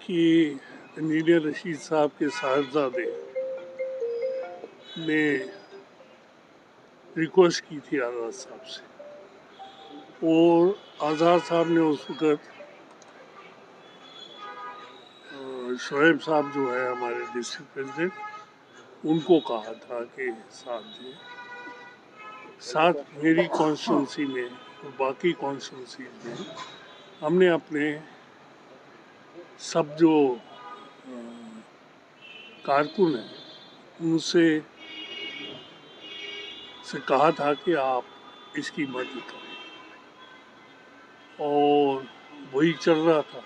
کہ انجینئر رشید صاحب کے صاحبزادے نے ریکویسٹ کی تھی آزاد صاحب سے، اور آزاد صاحب نے اس وقت شعیب صاحب جو ہے ہمارے ڈسٹرکٹ پریزیڈنٹ، ان کو کہا تھا کہ ساتھ میری کانسٹیٹوئنسی میں اور باقی کانسٹیٹوئنسیز میں ہم نے اپنے سب جو کارکن ہیں ان سے کہا تھا کہ آپ اس کی مدد کریں، اور وہی چل رہا تھا۔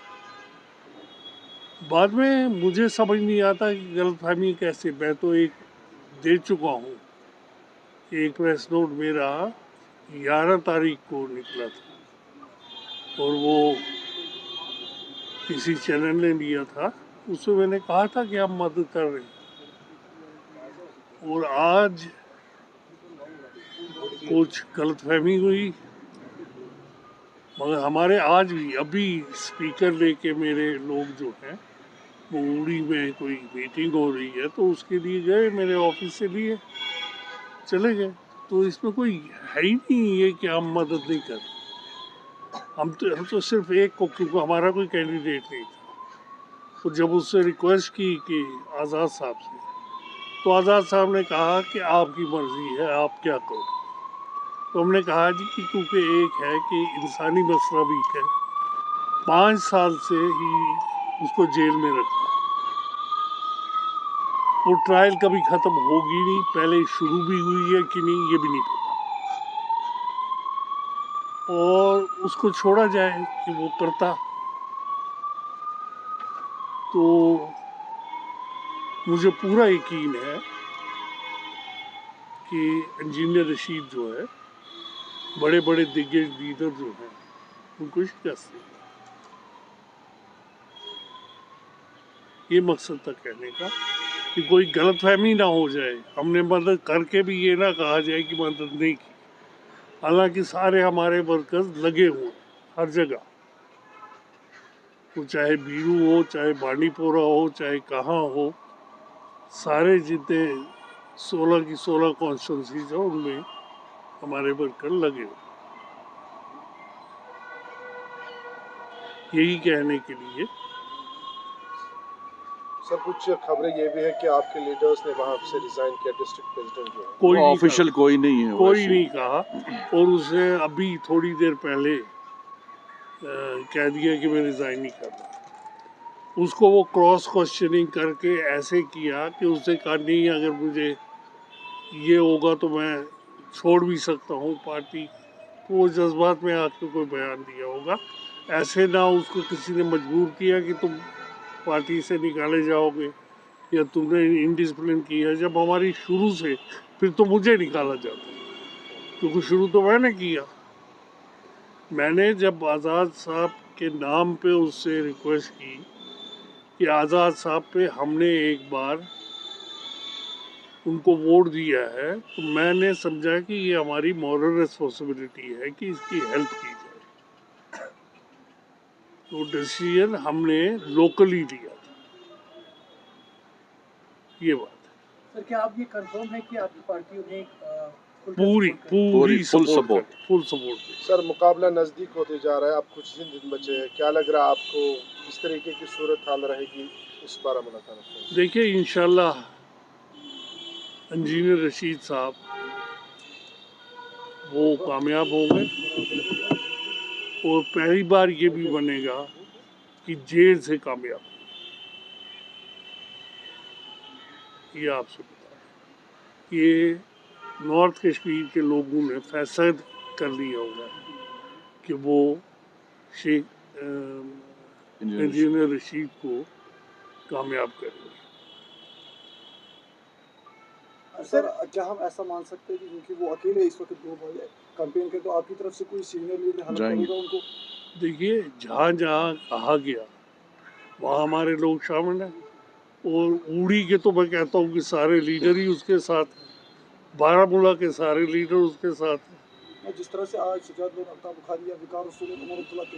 بعد میں مجھے سمجھ نہیں آتا کہ غلط فہمی کیسے، میں تو ایک دے چکا ہوں، ایک پریس نوٹ میرا 11 تاریخ کو نکلا تھا اور وہ کسی چینل نے لیا تھا، اس میں نے کہا تھا کہ ہم مدد کر رہے ہیں، اور آج کچھ غلط فہمی ہوئی، مگر ہمارے آج بھی ابھی اسپیکر لے کے میرے لوگ جو ہیں وہ اوڑی میں کوئی میٹنگ ہو رہی ہے تو اس کے لیے گئے، میرے آفس سے لیے چلے گئے، تو اس میں کوئی ہے ہی نہیں یہ کہ ہم مدد نہیں کر، ہم تو صرف ایک کو، کیونکہ ہمارا کوئی کینڈیڈیٹ نہیں تھا، تو جب اس سے ریکویسٹ کی کہ آزاد صاحب سے، تو آزاد صاحب نے کہا کہ آپ کی مرضی ہے آپ کیا کرو، تو ہم نے کہا جی کہ کیونکہ ایک ہے کہ انسانی مسئلہ بھی ہے، 5 سال سے ہی اس کو جیل میں رکھا ہے، وہ ٹرائل کبھی ختم ہوگی نہیں، پہلے شروع بھی ہوئی ہے کہ نہیں یہ بھی نہیں پتا، اور اس کو چھوڑا جائے کہ وہ کرتا، تو مجھے پورا یقین ہے کہ انجینئر رشید جو ہے، بڑے بڑے دیگر لیڈر جو ہیں ان کو شکست دے، یہ مقصد تھا کہنے کا کہ کوئی غلط فہمی نہ ہو جائے، ہم نے مدد کر کے بھی یہ نہ کہا جائے کہ مدد نہیں کی، حالانکہ سارے ہمارے ورکرز لگے ہوئے ہر جگہ، وہ چاہے بیرو ہو، چاہے بانڈی پورہ ہو، چاہے کہاں ہو، سارے جتنے 16 کی 16 کانسٹیٹوئنسیز ہیں ان میں ہمارے ورکر لگے ہوئے، یہی کہنے کے لیے۔ سر کچھ خبریں یہ بھی ہے کہ آپ کے لیڈرز نے وہاں سے ریزائن کیا، ڈسٹرکٹ پریزیڈنٹ جو ہے، کوئی آفیشل کوئی نہیں ہے، کوئی نہیں کہا، اور اسے ابھی تھوڑی دیر پہلے کہہ دیا کہ میں ریزائن نہیں کر رہا، اس کو وہ کراس کوشچننگ کر کے ایسے کیا کہ اس نے کہا نہیں اگر مجھے یہ ہوگا تو میں چھوڑ بھی سکتا ہوں پارٹی، وہ جذبات میں آ کے کوئی بیان دیا ہوگا، ایسے نہ اس کو کسی نے مجبور کیا کہ تم پارٹی سے نکالے جاؤ گے یا تم نے انڈسپلن کیا، جب ہماری شروع سے پھر تو مجھے نکالا جاتا کیونکہ شروع تو میں نے کیا، میں نے جب آزاد صاحب کے نام پہ اس سے ریکویسٹ کی کہ آزاد صاحب پہ ہم نے ایک بار ان کو ووٹ دیا ہے، تو میں نے سمجھا کہ یہ ہماری مورل ریسپانسبلٹی ہے کہ اس کی ہیلپ کی جائے، تو ڈیسیژن ہم نے لوکلی لیا تھا، یہ بات ہے۔ سر کیا آپ یہ کنفرم ہے کہ آپ کی پارٹی انہیں پوری فل سپورٹ۔ سر مقابلہ نزدیک ہوتے جا رہا ہے، اب کچھ دن بچے ہیں، کیا لگ رہا ہے آپ کو کس طریقے کی صورتحال رہے گی اس بارہ ملک میں؟ دیکھیے انشاءاللہ انجینئر رشید صاحب وہ کامیاب ہوں گے، اور پہلی بار یہ بھی بنے گا کہ جیل سے کامیاب، یہ آپ سے بتا رہا، یہ نارتھ کشمیر کے لوگوں نے فیصلہ کر لیا ہوگا کہ وہ شیخ انجینئر رشید کو کامیاب کریں گے۔ سر کیا ہم ایسا مان سکتے ہیں کہ کیونکہ وہ اکیلے اس وقت کمپین کے، تو آپ کی طرف سے کوئی سینئر لیڈر ہیلپ کرے گا ان کو؟ دیکھیے جہاں جہاں کہا گیا وہاں ہمارے لوگ شامل ہیں، اور اوڑی کے تو میں کہتا ہوں کہ سارے لیڈر ہی اس کے ساتھ، بارہ مولہ کے سارے لیڈر اس کے ساتھ ہیں۔ جس طرح سے آج سجاد بن الطاف بخاری یا وقار رسول عمر عبداللہ کے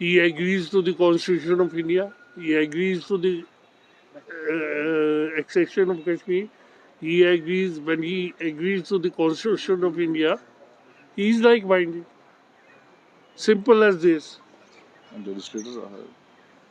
He agrees to the Constitution of India. He agrees to the accession of Kashmir. He agrees, when he agrees to the Constitution of India, he is like-minded. Simple as this. legislators are